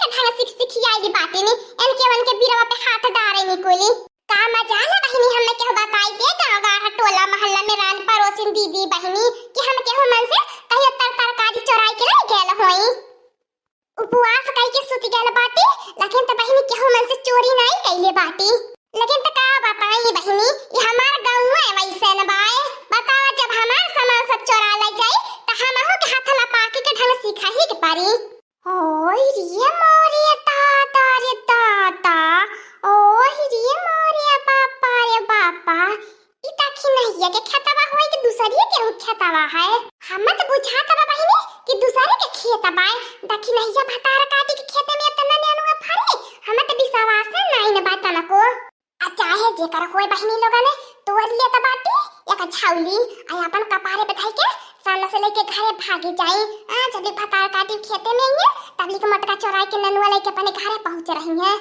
के ढंग सिख सिखियाई बाटी नी एनके बिरवा पे हाथ डारे नी कोली का मजा ना बहिनी हमने के बताई दे गांव गांव टोला मोहल्ला में रान पड़ोसिन दीदी बहिनी कि हम के मन से कहियो तरकारी चोराई के ले गेल होई उपवास कई के सुति गेल बाटी लेकिन त बहिनी के मन से चोरी नहीं कइले बाटी लेकिन त का बताई बहिनी ये हमार गांव है वैसे न बाए बतावा जब हमार सामान सब चोरा ले जाए त हमहु के हाथ ला पाके के ढंग सिखा ही के पारी ओय रे मोरे ताता रे ताता ओय रे मोरे बापा रे बापा इता की नहीं के खेतवा होई कि दूसरी के खेतवा है हम त बुझाता बा बहिनी कि दूसरे के खेत बा देखी नहीं जा भतार काटी के खेते में तना नेनुआ फरे हम त विश्वास नहीं न बात न को आ चाहे जेकर होय बहिनी लोगन ने तोड़ ले त बाटी एक छाउली आ अपन कपारे पे धाई के सामने से लेके घरे भागी जाए आ जब भतार काटी खेते में ये तबली के मटका चोराई के नेनुआ लेके अपने घरे पहुंच रही है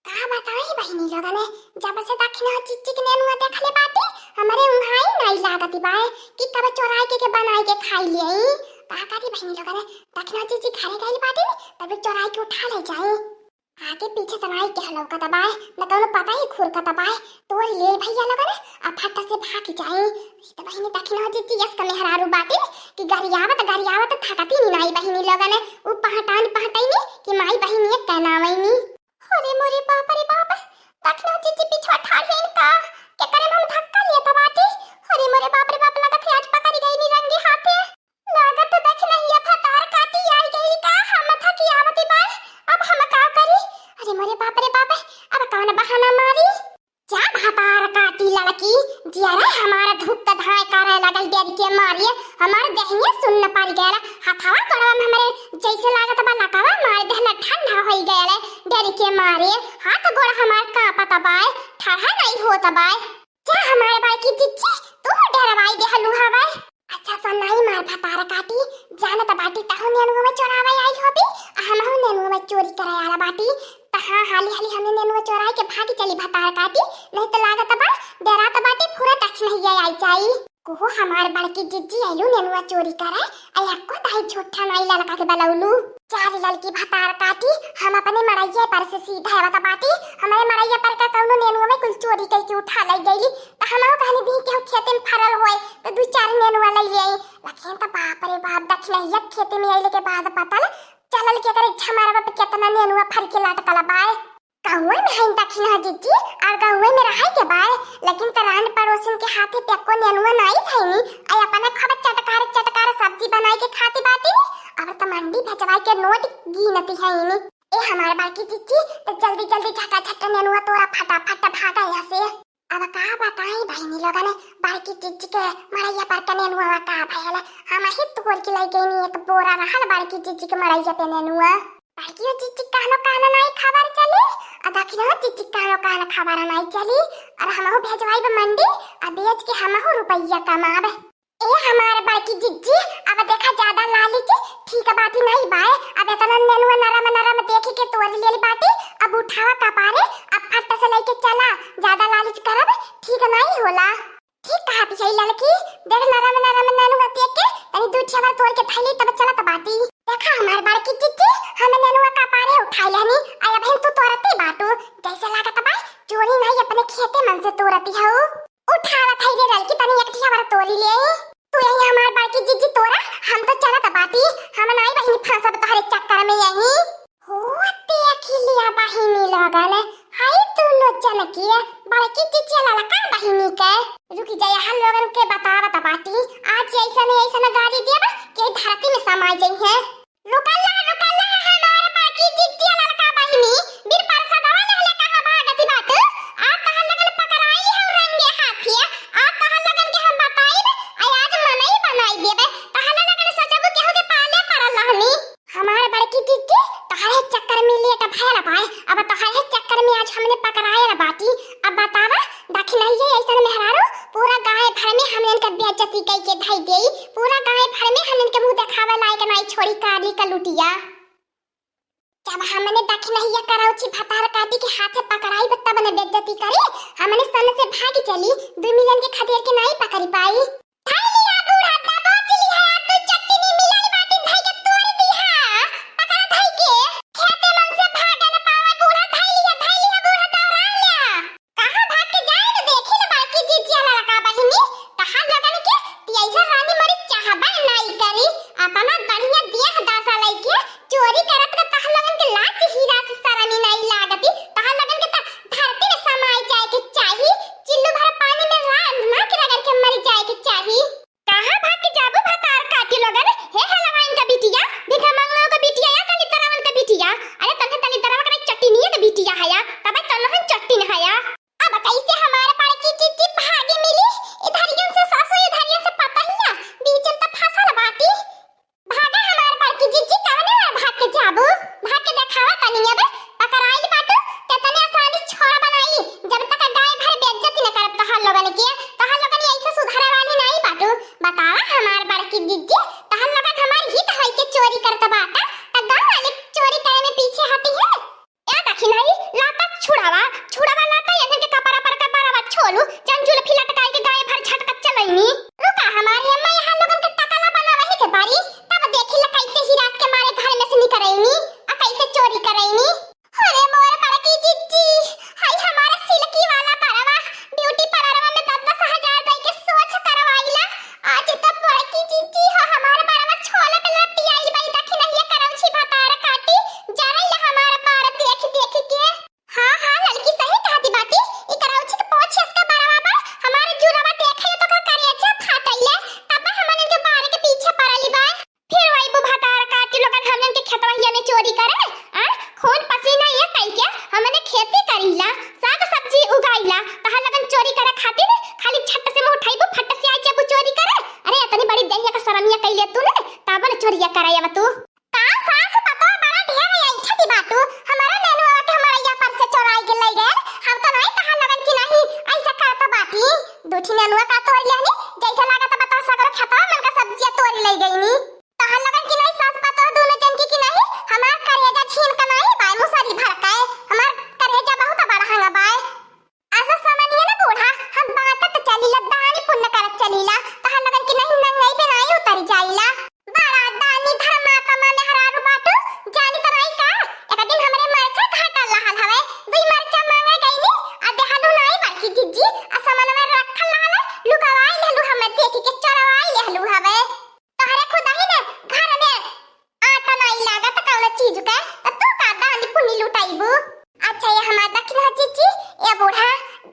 का बताई बहिनी लोगन ने जब से दखना चिच्ची के नेनुआ देखले बाटी हमारे उहाई नहीं लागती बा कि तब चोराई के बनाई के खाई ले का करी बहिनी लोगन ने दखना चिच्ची घरे गई बाटी तब चोराई के उठा ले जाए आगे पीछे तनाई के हलौ का दबाए न कौनो पता ही खुर का दबाए तो ले भैया लगन आ फट से भाग जाए तो बहिनी दखना चिच्ची यस कमे हरारू बाटी कि गरियावत थकती नहीं बहिनी लगन उ पहटान पहटाई कि माई बहिनी एक कहनावईनी अरे मोरे बाप रे बाप दखना चिच्ची पीछे ठाड़ का के करे हम धक्का लेता बाटी अरे मोरे बाप रे बाप लगत है आज पकड़ गई नी रंगे हाथे लागत देख नहीं ये फतार काटी आई गई का हम थकी आवती बा अब हम का करी अरे मोरे बाप रे बाप अब कौन बहाना मारी जा भतार काटी लड़की जियारा हमारा धूप त धाय करे लगल डेर के मारिए हमार देहिए सुन न पार गेला हथावा करवा में हमारे जैसे लागत बा लकावा मार देहला ठंडा होई गेले डेर के मारे हाथ गोड़ हमार का पता बाय ठहरा नहीं होता बाय जा हमारे बाई की चिच्ची तू डरवाई दे हलू हवाई अच्छा सा नहीं मार भतार काटी जाने त बाटी तहु नेनुआ में चोरावे आई होबी हमहु नेनुआ में चोरी करे आला बाटी तहा हाली हमने नेनुआ चोराई के भागी चली भतार काटी नहीं तो लागत बा डरा त बाटी पूरा तक नहीं आई जाई को हमार बड़की जिज्जी आइलू नेनुआ चोरी करे आई हक्को दाई छोटा नहीं ललका के बलौलू चार ललकी भतार काटी हम अपने मड़ैया पर से सीधा आवत बाटी हमारे मड़ैया पर का कौनो नेनुआ में कुल चोरी करके उठा ले गईली त हमहु कहनी दी के खेते में फरल होए तो दू चार नेनुआ ले आई लेकिन त बाप रे बाप दखलैया खेते में आइले के बाद पता चलल के करे छमारा पे कितना नेनुआ फर के लटकला बाय गाँव में है दखना जिज्जी और गाँव में रहा के बाय लेकिन तरान पड़ोसन के हाथे पे को नेनुआ नहीं थईनी आई अपना खबर चटकार सब्जी बनाई के खाती बाटी अब त मंडी भेजवाई के नोट गिनती है इनी ए हमारे बाकी जिज्जी तो जल्दी झटा झटा नेनुआ तोरा फटाफट भागा यहाँ से अब का बताई बहिनी लोगन बाकी जिज्जी के मड़ैया पर का नेनुआ का भयल हम ही तोड़ के ले गईनी एक बोरा रहल बाकी जिज्जी के मड़ैया पे नेनुआ बाकी जिज्जी कहनो नहीं खबर चली आ दखिनो जिज्जी कहनो खबर नहीं चली और हमहु भेजवाई मंडी आ बेच के हमहु रुपया कमाबे ए हमारे बाकी जिज्जी अब देखा ज्यादा लालच ठीक बात नहीं बाय अब इतना नेनुआ नरम देखे के तोड़ लेली बाटी अब उठावा कपारे अब फट से लेके चला ज्यादा लालच करब ठीक नहीं होला ठीक कहा पिछली लड़की देख नरम नेनुआ देख के तनी दूध चावल तोड़ के थैली तब चला त बाटी देखा हमार बाकी जिज्जी हम नेनुआ कपारे उठा लेनी आया बहन तू तोड़ती बाटू जैसे लागत बा चोरी नहीं अपने खेते मन से तोड़ती हो उठावा थैली लड़की तनी एक चावल तोड़ी ले तू यही हमार बाकी जिज्जी तोड़ा हम तो चला त बाटी हम नहीं बहिनी फंसब तोहरे चक्कर में यही हो देखी लिया बहिनी लगन हाय तू नो चमकी बाकी जिज्जी ललका बहिनी के रुकी जाए हम लोगन के बतावा बाटी आज ऐसा गाड़ी देबा के धरती में समा जाई है रुकला हमार बाकी जिज्जी ललका बहिनी बीर पर सदावा लहले कहां भागती बात आ कहां लगन पकड़ाई है रंगे हाथी आ कहां लगन के हम बताई आज मनई बनाई देबे कहां लगन सजबू केहू के पाले परल रहनी हमार बड़की जिज्जी तोहरे चक्कर में लिए त भैला भाई अब तोहरे चक्कर में आज हमने पकड़ाए रे बाटी अब बतावा दखलैया ऐसा मेहरारू पूरा गाय भर में हमने का बेइज्जती कई के धाई देई पूरा गाय भर में हमने के मुंह दिखावा लायक नहीं छोड़ी काली का लुटिया जब हमने दखलैया कराउची भतार काटी के हाथे पकड़ाई तब ने बेइज्जती करे हमने सन से भागी चली 2 मिलियन के खदेर के नहीं पकड़ी पाई थालिया बूढ़ा दबा चली है तू चटनी मिलाई बाटी धाई के तोड़ दी है पकड़ा धाई के खेते मन से बिटिया हया तबे तनहन चट्टी न हया। अब कैसे हमारे बड़की जीजी भागे मिली इधरियन से सासू इधरियन से पता ही ना बीच में तो फसल बाटी भागा हमारे बड़की जीजी कवने भाग के जाबू भाग के देखावा तनिया बे पकड़ाई बाटू कितने आसानी छोड़ा बनाई जब तक गाय भर बेइज्जती न करब तो हल लोगन के तो हल लोगन ऐसे सुधारे वाली नहीं बाटू। बतावा हमारे बड़की जीजी तो हल लोगन हमार हित होई के चोरी करत बाटा त गांव वाले चोरी करे में पीछे हटी है। या देखी नहीं लाता छुड़ावा लाता यहां के कपड़ा पर का बारवा छोलू जंजुल फिलट काई के गाय भर झटक चलैनी रुका हमारी अम्मा यहां लोगन के टकला बनावा ही के बारी तब देखी ल कैसे ही रात के मारे घर में से निकलैनी आ कैसे चोरी करैनी। अरे मोर बड़की जीजी हाय हमारा सिल्की वाला परवा ब्यूटी पार्लर में 10,000 दे के सोच करवाइला आज तक बड़की जीजी हो हमारे परवा छोले पे लपटी आई बाई देखी नहीं करौछी भातार काटी जरैला हमारे पार देख के हां लड़की सही कहती बाटी ई करौछी के पोछ इसका परवा बा हमारे जुरावा देखे तो का करे अच्छा फाटैले तब हमन के बार के पीछे पड़ली बा फिर वही भातार काटी लोगन हमन के खेतवा में चोरी करे आ खून पसीना ये कई के हमने खेती करीला साग सब्जी उगाईला तहा लगन चोरी करे खातिर खाली छट से मुंह उठाइबू फट से आई जेबू चोरी करे। अरे इतनी बड़ी दहिया का शरमिया कइले तू ने तब न चोरिया करायवा तू का सास पतो बड़ा ढेर है छठी बातू हमारा नेनु आके हमारा या पर से चोराई के लई गए हम तो नहीं तहा लगन की नहीं ऐसा का तो बाकी दूठी नेनुआ का तोड़ लेनी जैसा लागत बता सगर खाता मन का सब्जी तोड़ लई गईनी तहा लगन की नहीं सास पतो दोनों जन की नहीं हमार करेजा छीन का नहीं बाय मुसरी भड़काए हमार करेजा बहुत बड़ा हंगा बाय ऐसा समझिए ना बूढ़ा हम बात चलीला दानी पुण्य करत चलीला तहा लगन की नहीं नंगाई पे नहीं उतर जाइला बड़ा दानी धर्मात्मा में हरारू बाटू जानी तो नहीं का एक दिन हमरे मरचा घाटा लहल हवे दुई मरचा मांगे गईनी आ देहलू नहीं बड़की जीजी आ सामान में रखल लहल लुकावाई लेलू हमें देखी के चोरवाई लेलू हवे तोहरे खुदा ही ने घर में आटा नहीं लागत कौन चीज का तू का दानी पुण्य लुटाइबू। अच्छा ये हमार दखिन है जीजी ए बूढ़ा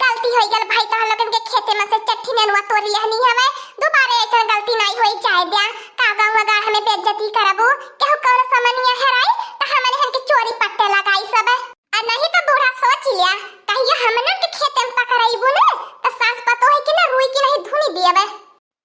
गलती होई गल भाई तोह लोगन के खेते में से चट्टी नेनुआ तोड़ लेहनी हवे दोबारा ऐसा गलती नहीं होई चाहे दिया का गांव वगार हमें बेइज्जती करबू केहू कौन सामानिया हेराई त हमने हन के चोरी पट्टे लगाई सब आ नहीं तो बूढ़ा सोच लिया कहियो हमने के खेते में पकड़ाईबू ने त सास पतो है कि ना रुई की नहीं धुनी दियबे।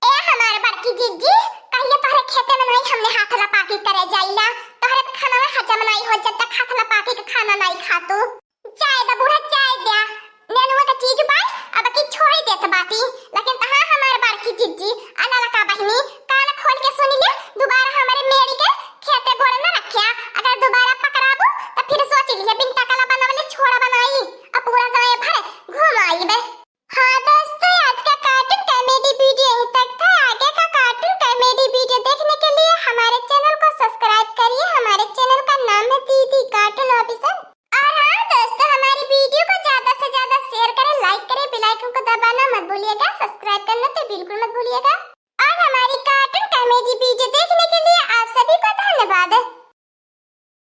ए हमार बड़की जीजी कहियो तोहरे खेते में नहीं हमने हाथ लपाकी करे जाइला तोहरे खाना में हजम नहीं हो जब तक हाथ लपाकी के खाना नहीं खातू चाय द बूढ़ा चाय दिया नेनुआ का चीज बाय अब की छोड़ देत बाटी लेकिन तहा हमार बड़की जीजी अनाला का बहिनी कान खोल के सुनी ले दोबारा हमारे मेरी के खेते गोड़ न रखिया अगर दोबारा पकड़ाबू तो फिर सोच लीजिए बिन टकला बनावले छोड़ा बनाई अब पूरा गाय भर घूम आई बे। हां दोस्तों आज का कार्टून कॉमेडी वीडियो यहीं तक था आगे का कार्टून कॉमेडी वीडियो देखने के लिए हमारे चैनल को सब्सक्राइब करिए हमारे चैनल का नाम है दीदी कार्टून ऑफिसर। और हां दोस्तों हमारी वीडियो को ज्यादा से ज्यादा शेयर करें लाइक करें बेल आइकन को दबाना मत भूलिएगा सब्सक्राइब करना तो बिल्कुल मत भूलिएगा और हमारी कार्टून कॉमेडी वीडियो देखने के लिए आप सभी को धन्यवाद।